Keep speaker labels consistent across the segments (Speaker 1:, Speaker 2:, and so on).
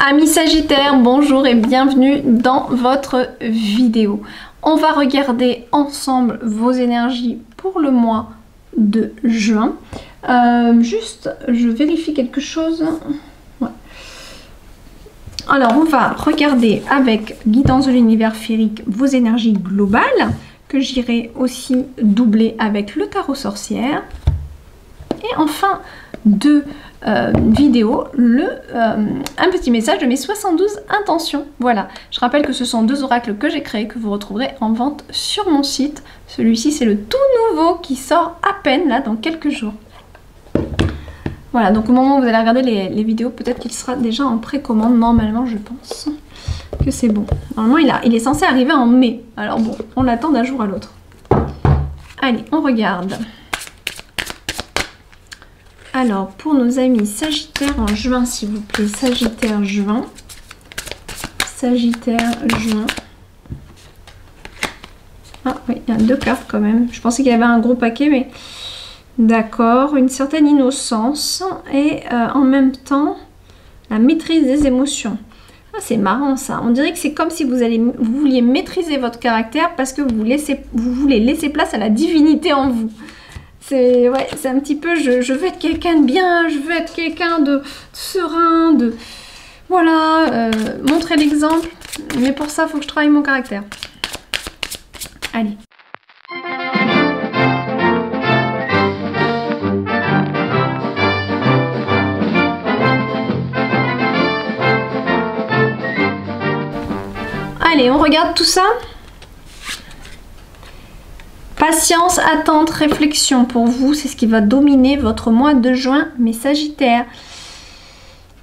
Speaker 1: Amis Sagittaires, bonjour et bienvenue dans votre vidéo. On va regarder ensemble vos énergies pour le mois de juin. Juste, je vérifie quelque chose. Ouais. Alors, on va regarder avec Guidance de l'univers féerique vos énergies globales, que j'irai aussi doubler avec le tarot sorcière. Et enfin, deux vidéos, un petit message de mes 72 intentions. Voilà, je rappelle que ce sont deux oracles que j'ai créés, que vous retrouverez en vente sur mon site. Celui-ci, c'est le tout nouveau qui sort à peine là dans quelques jours. Voilà, donc au moment où vous allez regarder les vidéos, peut-être qu'il sera déjà en précommande. Normalement, je pense que c'est bon. Normalement, il est censé arriver en mai. Alors bon, on l'attend d'un jour à l'autre. Allez, on regarde. Alors, pour nos amis Sagittaire en juin, s'il vous plaît, Sagittaire juin. Sagittaire juin. Ah oui, il y a deux cartes quand même. Je pensais qu'il y avait un gros paquet, mais d'accord. Une certaine innocence et en même temps, la maîtrise des émotions. Ah, c'est marrant ça. On dirait que c'est comme si vous vouliez maîtriser votre caractère parce que vous voulez laisser place à la divinité en vous. C'est un petit peu, je veux être quelqu'un de bien, je veux être quelqu'un de serein, voilà, montrer l'exemple. Mais pour ça, il faut que je travaille mon caractère. Allez. Allez, on regarde tout ça. Patience, attente, réflexion pour vous, c'est ce qui va dominer votre mois de juin, mes Sagittaires.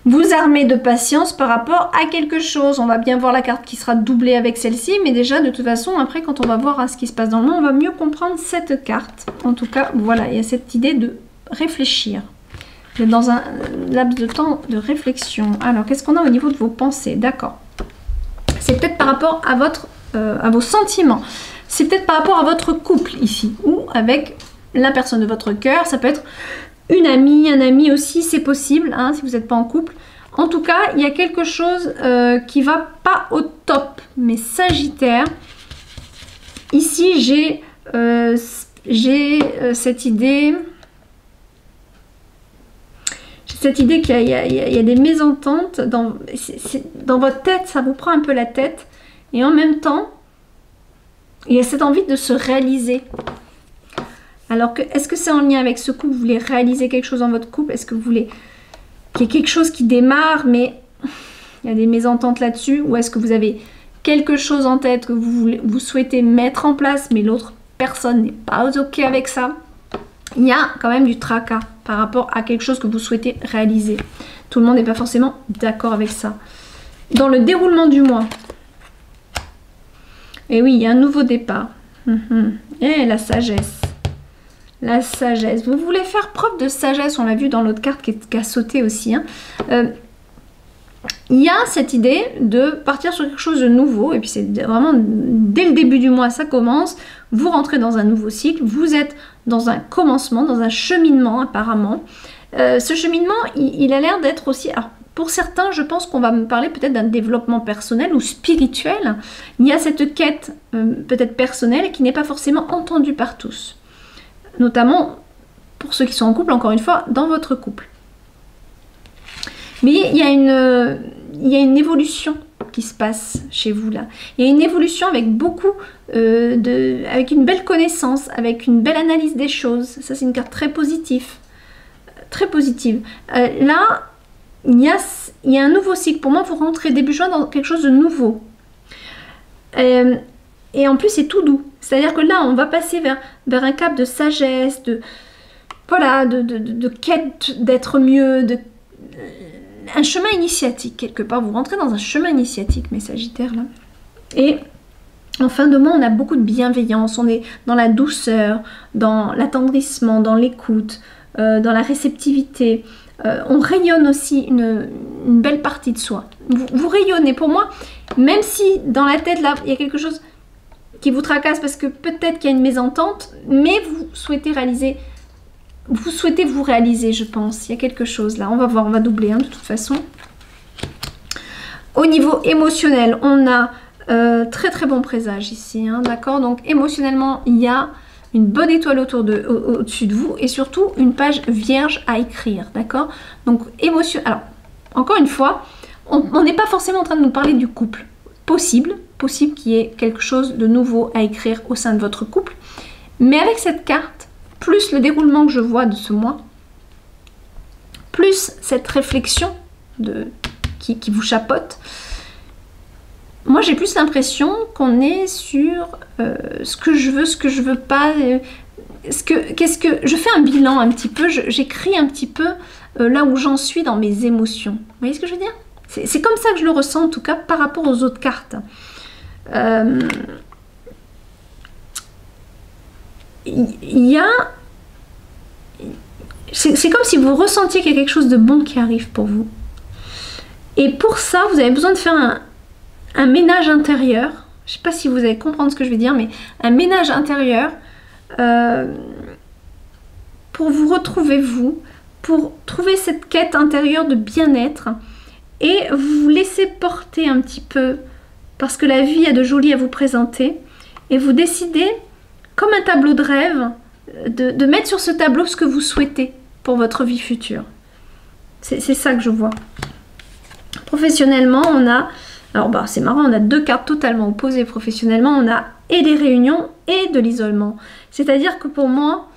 Speaker 1: Vous armez de patience par rapport à quelque chose. On va bien voir la carte qui sera doublée avec celle-ci, mais déjà de toute façon, après quand on va voir ce qui se passe dans le monde, on va mieux comprendre cette carte. En tout cas, voilà, il y a cette idée de réfléchir. Vous êtes dans un laps de temps de réflexion. Alors, qu'est-ce qu'on a au niveau de vos pensées? D'accord. C'est peut-être par rapport à vos sentiments. C'est peut-être par rapport à votre couple ici, ou avec la personne de votre cœur. Ça peut être une amie, un ami aussi, c'est possible, hein, si vous n'êtes pas en couple. En tout cas, il y a quelque chose qui va pas au top. Mais Sagittaire, ici j'ai cette idée... Cette idée qu'il y a des mésententes dans votre tête, ça vous prend un peu la tête. Et en même temps, il y a cette envie de se réaliser. Alors, est-ce que c'est en lien avec ce couple? Vous voulez réaliser quelque chose dans votre couple? Est-ce que vous voulez qu'il y ait quelque chose qui démarre, mais il y a des mésententes là-dessus? Ou est-ce que vous avez quelque chose en tête que vous souhaitez mettre en place, mais l'autre personne n'est pas OK avec ça? Il y a quand même du tracas par rapport à quelque chose que vous souhaitez réaliser. Tout le monde n'est pas forcément d'accord avec ça. Dans le déroulement du mois, et oui, il y a un nouveau départ. Et la sagesse. La sagesse. Vous voulez faire preuve de sagesse. On l'a vu dans l'autre carte qui a sauté aussi. Hein. Il y a cette idée de partir sur quelque chose de nouveau. Et puis c'est vraiment dès le début du mois, ça commence. Vous rentrez dans un nouveau cycle. Vous êtes dans un commencement, dans un cheminement apparemment. Ce cheminement, il a l'air d'être aussi... Alors, pour certains, je pense qu'on va me parler peut-être d'un développement personnel ou spirituel. Il y a cette quête peut-être personnelle qui n'est pas forcément entendue par tous. Notamment pour ceux qui sont en couple, encore une fois, dans votre couple. Mais il y a une évolution qui se passe chez vous là. Il y a une évolution avec beaucoup avec une belle connaissance, avec une belle analyse des choses. Ça, c'est une carte très positive. Très positive. Là... Il y a un nouveau cycle. Pour moi, vous rentrez début juin dans quelque chose de nouveau. Et en plus, c'est tout doux. C'est-à-dire que là, on va passer vers un cap de sagesse, de quête d'être mieux, un chemin initiatique quelque part. Vous rentrez dans un chemin initiatique, mes Sagittaires, là. Et en fin de mois, on a beaucoup de bienveillance. On est dans la douceur, dans l'attendrissement, dans l'écoute, dans la réceptivité. On rayonne aussi une belle partie de soi. Vous rayonnez. Pour moi, même si dans la tête, là, il y a quelque chose qui vous tracasse parce que peut-être qu'il y a une mésentente, mais vous souhaitez réaliser Vous souhaitez vous réaliser, je pense. Il y a quelque chose là. On va voir, on va doubler hein, de toute façon. Au niveau émotionnel, on a très très bon présage ici, hein, d'accord? Donc émotionnellement, il y a une bonne étoile au-dessus de vous et surtout une page vierge à écrire, d'accord? Donc émotion. Alors, encore une fois, on n'est pas forcément en train de nous parler du couple. Possible qu'il y ait quelque chose de nouveau à écrire au sein de votre couple. Mais avec cette carte, plus le déroulement que je vois de ce mois, plus cette réflexion qui vous chapeaute, moi j'ai plus l'impression qu'on est sur ce que je veux pas, je fais un bilan un petit peu, j'écris un petit peu là où j'en suis dans mes émotions. Vous voyez ce que je veux dire? C'est comme ça que je le ressens en tout cas par rapport aux autres cartes. C'est comme si vous ressentiez qu'il y a quelque chose de bon qui arrive pour vous. Et pour ça, vous avez besoin de faire un ménage intérieur. Je ne sais pas si vous allez comprendre ce que je vais dire, mais un ménage intérieur pour vous retrouver vous, pour trouver cette quête intérieure de bien-être et vous laisser porter un petit peu parce que la vie a de joli à vous présenter et vous décidez, comme un tableau de rêve, de mettre sur ce tableau ce que vous souhaitez pour votre vie future. C'est ça que je vois. Professionnellement, on a... Alors, bah, c'est marrant, on a deux cartes totalement opposées. Professionnellement, on a et des réunions et de l'isolement. C'est-à-dire que pour moi...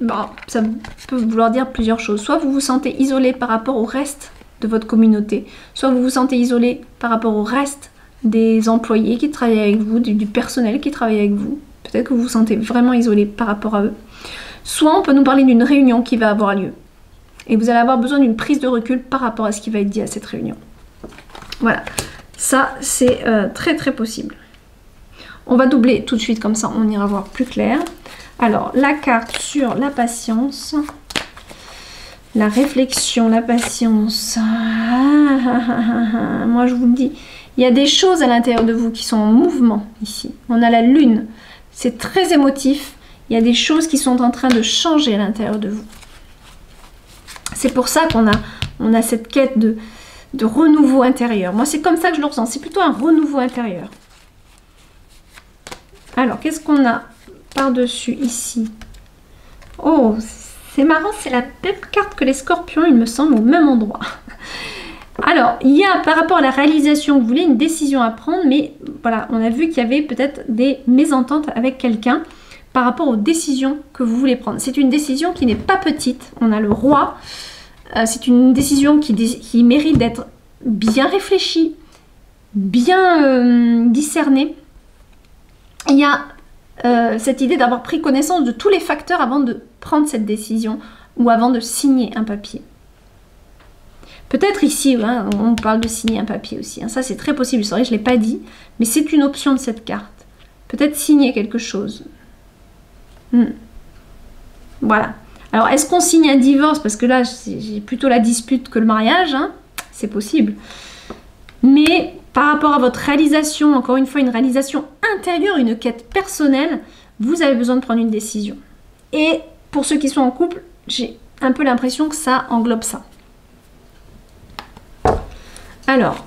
Speaker 1: Bon, ça peut vouloir dire plusieurs choses. Soit vous vous sentez isolé par rapport au reste de votre communauté, soit vous vous sentez isolé par rapport au reste des employés qui travaillent avec vous, du personnel qui travaille avec vous. Peut-être que vous vous sentez vraiment isolé par rapport à eux. Soit on peut nous parler d'une réunion qui va avoir lieu. Et vous allez avoir besoin d'une prise de recul par rapport à ce qui va être dit à cette réunion. Voilà, ça c'est très très possible. On va doubler tout de suite, comme ça on ira voir plus clair. Alors, la carte sur la patience, la réflexion, la patience. Moi, je vous le dis, il y a des choses à l'intérieur de vous qui sont en mouvement ici. On a la lune, c'est très émotif. Il y a des choses qui sont en train de changer à l'intérieur de vous. C'est pour ça qu'on a cette quête de renouveau intérieur. Moi, c'est comme ça que je le ressens. C'est plutôt un renouveau intérieur. Alors, qu'est-ce qu'on a par-dessus ici? Oh, c'est marrant, c'est la même carte que les scorpions, il me semble, au même endroit. Alors, il y a par rapport à la réalisation que vous voulez une décision à prendre, mais voilà, on a vu qu'il y avait peut-être des mésententes avec quelqu'un par rapport aux décisions que vous voulez prendre. C'est une décision qui n'est pas petite. On a le roi. C'est une décision qui mérite d'être bien réfléchie, bien discernée. Il y a cette idée d'avoir pris connaissance de tous les facteurs avant de prendre cette décision ou avant de signer un papier. Peut-être ici, hein, on parle de signer un papier aussi. Hein. Ça, c'est très possible. C'est vrai, je ne l'ai pas dit, mais c'est une option de cette carte. Peut-être signer quelque chose. Voilà. Alors, est-ce qu'on signe un divorce? Parce que là, j'ai plutôt la dispute que le mariage. Hein. C'est possible. Mais par rapport à votre réalisation, encore une fois, une réalisation intérieure, une quête personnelle, vous avez besoin de prendre une décision. Et pour ceux qui sont en couple, j'ai un peu l'impression que ça englobe ça. Alors,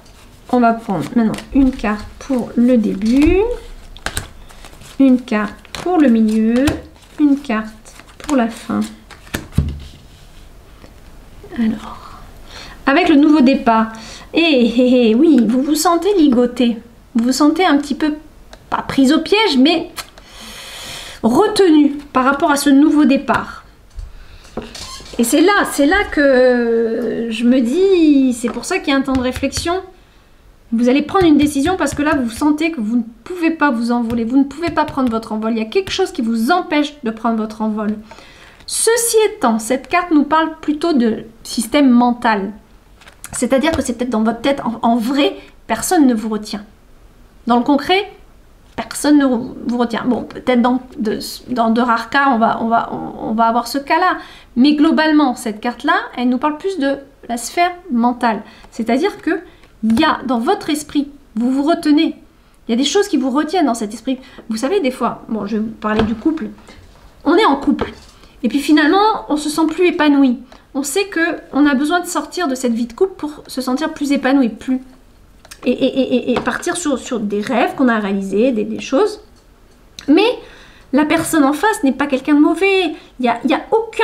Speaker 1: on va prendre maintenant une carte pour le début, une carte pour le milieu, une carte pour la fin. Alors, avec le nouveau départ, oui, vous vous sentez ligoté, vous vous sentez un petit peu, pas prise au piège, mais retenu par rapport à ce nouveau départ. Et c'est là que je me dis, c'est pour ça qu'il y a un temps de réflexion. Vous allez prendre une décision parce que là, vous sentez que vous ne pouvez pas vous envoler, vous ne pouvez pas prendre votre envol. Il y a quelque chose qui vous empêche de prendre votre envol. Ceci étant, cette carte nous parle plutôt de système mental. C'est-à-dire que c'est peut-être dans votre tête, en vrai, personne ne vous retient. Dans le concret, personne ne vous retient. Bon, peut-être dans de rares cas, on va avoir ce cas-là. Mais globalement, cette carte-là, elle nous parle plus de la sphère mentale. C'est-à-dire que il y a dans votre esprit, vous vous retenez. Il y a des choses qui vous retiennent dans cet esprit. Vous savez, des fois, bon, je vais vous parler du couple. On est en couple. Et puis finalement, on se sent plus épanoui. on sait qu'on a besoin de sortir de cette vie de couple pour se sentir plus épanoui, et partir sur des rêves qu'on a réalisés, des choses. Mais la personne en face n'est pas quelqu'un de mauvais. Il y a aucun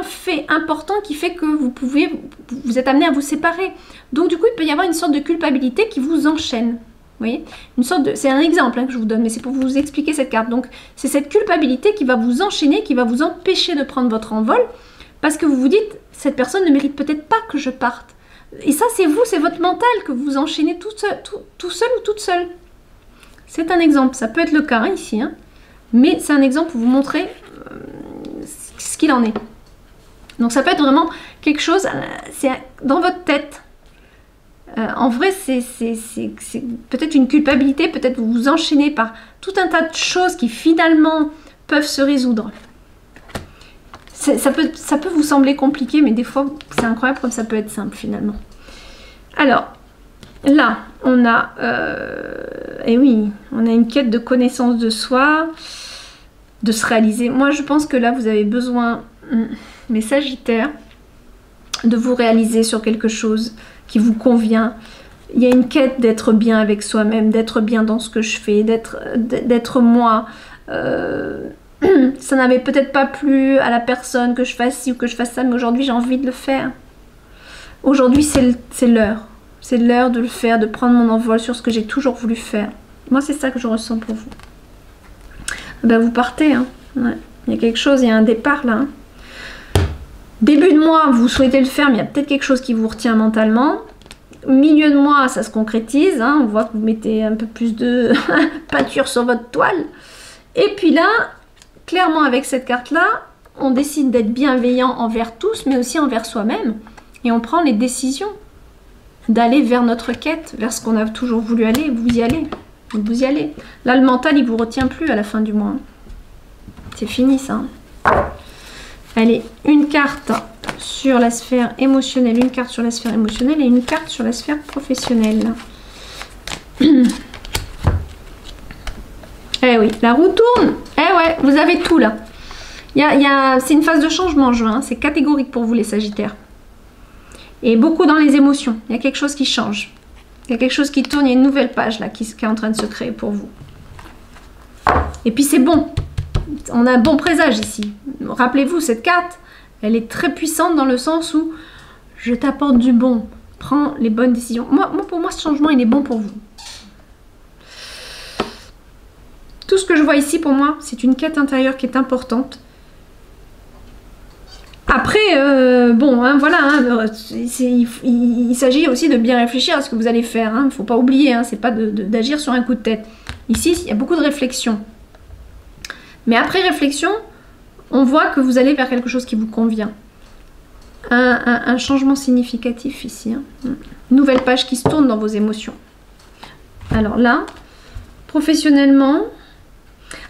Speaker 1: fait important qui fait que vous êtes amené à vous séparer. Donc du coup, il peut y avoir une sorte de culpabilité qui vous enchaîne. Vous voyez, c'est un exemple que je vous donne, mais c'est pour vous expliquer cette carte. Donc c'est cette culpabilité qui va vous enchaîner, qui va vous empêcher de prendre votre envol, parce que vous vous dites, cette personne ne mérite peut-être pas que je parte. Et ça, c'est vous, c'est votre mental que vous enchaînez tout seul ou toute seule. C'est un exemple, ça peut être le cas ici, hein, mais c'est un exemple pour vous montrer ce qu'il en est. Donc ça peut être vraiment quelque chose, c'est dans votre tête. En vrai, c'est peut-être une culpabilité, peut-être vous vous enchaînez par tout un tas de choses qui finalement peuvent se résoudre. Ça peut vous sembler compliqué, mais des fois, c'est incroyable comme ça peut être simple finalement. Alors, là, on a, on a une quête de connaissance de soi, de se réaliser. Moi, je pense que là, vous avez besoin, mes Sagittaires, de vous réaliser sur quelque chose qui vous convient. Il y a une quête d'être bien avec soi-même, d'être bien dans ce que je fais, d'être moi. Ça n'avait peut-être pas plu à la personne que je fasse ci ou que je fasse ça, mais aujourd'hui, j'ai envie de le faire. Aujourd'hui, c'est l'heure. C'est l'heure de le faire, de prendre mon envol sur ce que j'ai toujours voulu faire. Moi, c'est ça que je ressens pour vous. Ben, vous partez. Hein. Ouais. Il y a quelque chose, il y a un départ là. Hein. Début de mois, vous souhaitez le faire, mais il y a peut-être quelque chose qui vous retient mentalement. Milieu de mois, ça se concrétise. Hein. On voit que vous mettez un peu plus de peinture sur votre toile. Et puis là, clairement avec cette carte-là, on décide d'être bienveillant envers tous, mais aussi envers soi-même. Et on prend les décisions d'aller vers notre quête, vers ce qu'on a toujours voulu aller. Vous y allez. Vous y allez. Là, le mental, il vous retient plus à la fin du mois. C'est fini, ça. Allez, une carte sur la sphère émotionnelle, une carte sur la sphère émotionnelle et une carte sur la sphère professionnelle. Eh oui, la roue tourne. Eh ouais, vous avez tout là. C'est une phase de changement en juin. C'est catégorique pour vous les Sagittaires. Et beaucoup dans les émotions. Il y a quelque chose qui change. Il y a quelque chose qui tourne. Il y a une nouvelle page là qui est en train de se créer pour vous. Et puis c'est bon. On a un bon présage ici. Rappelez-vous, cette carte, elle est très puissante dans le sens où je t'apporte du bon. Prends les bonnes décisions. Pour moi, ce changement, il est bon pour vous. Tout ce que je vois ici, pour moi, c'est une quête intérieure qui est importante. Après, bon, hein, voilà, hein, il s'agit aussi de bien réfléchir à ce que vous allez faire. Il ne faut pas oublier, hein, c'est pas d'agir sur un coup de tête. Ici, il y a beaucoup de réflexion. Mais après réflexion, on voit que vous allez vers quelque chose qui vous convient. Un changement significatif ici. Hein. Une nouvelle page qui se tourne dans vos émotions. Alors là, professionnellement...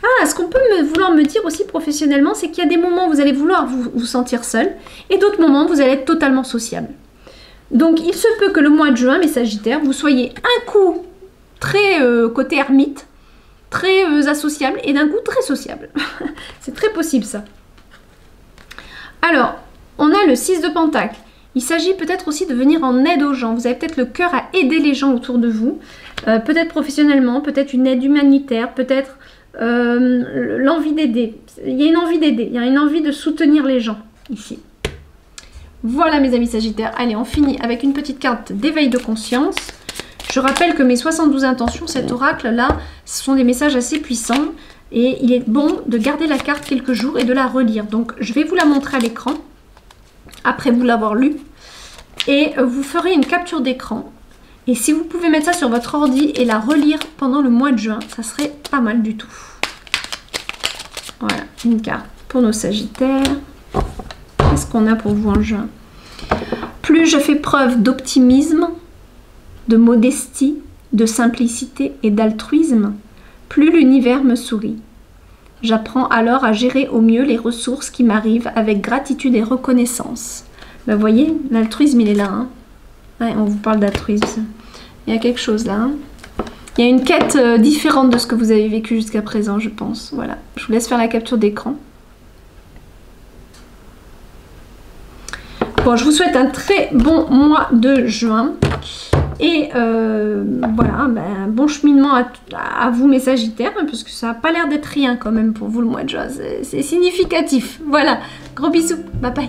Speaker 1: Ah, ce qu'on peut vouloir me dire aussi professionnellement, c'est qu'il y a des moments où vous allez vouloir vous sentir seul et d'autres moments où vous allez être totalement sociable. Donc, il se peut que le mois de juin, mes Sagittaires, vous soyez un coup très côté ermite, très associable et d'un coup très sociable. C'est très possible ça. Alors, on a le 6 de Pentacle. Il s'agit peut-être aussi de venir en aide aux gens. Vous avez peut-être le cœur à aider les gens autour de vous. Peut-être professionnellement, peut-être une aide humanitaire, peut-être l'envie d'aider. Il y a une envie d'aider, il y a une envie de soutenir les gens ici. Voilà mes amis Sagittaires. Allez, on finit avec une petite carte d'éveil de conscience. Je rappelle que mes 72 intentions, cet oracle-là, ce sont des messages assez puissants. Et il est bon de garder la carte quelques jours et de la relire. Donc, je vais vous la montrer à l'écran, après vous l'avoir lu. Et vous ferez une capture d'écran. Et si vous pouvez mettre ça sur votre ordi et la relire pendant le mois de juin, ça serait pas mal du tout. Voilà, une carte pour nos Sagittaires. Qu'est-ce qu'on a pour vous en juin? Plus je fais preuve d'optimisme, de modestie, de simplicité et d'altruisme, plus l'univers me sourit. J'apprends alors à gérer au mieux les ressources qui m'arrivent avec gratitude et reconnaissance. Ben, vous voyez, l'altruisme, il est là. Hein. Ouais, on vous parle d'altruisme. Il y a quelque chose là. Hein. Il y a une quête différente de ce que vous avez vécu jusqu'à présent, je pense. Voilà. Je vous laisse faire la capture d'écran. Bon, je vous souhaite un très bon mois de juin. Et voilà, ben, bon cheminement à vous mes Sagittaires, parce que ça n'a pas l'air d'être rien quand même pour vous le mois de juin. C'est significatif. Voilà, gros bisous, bye bye.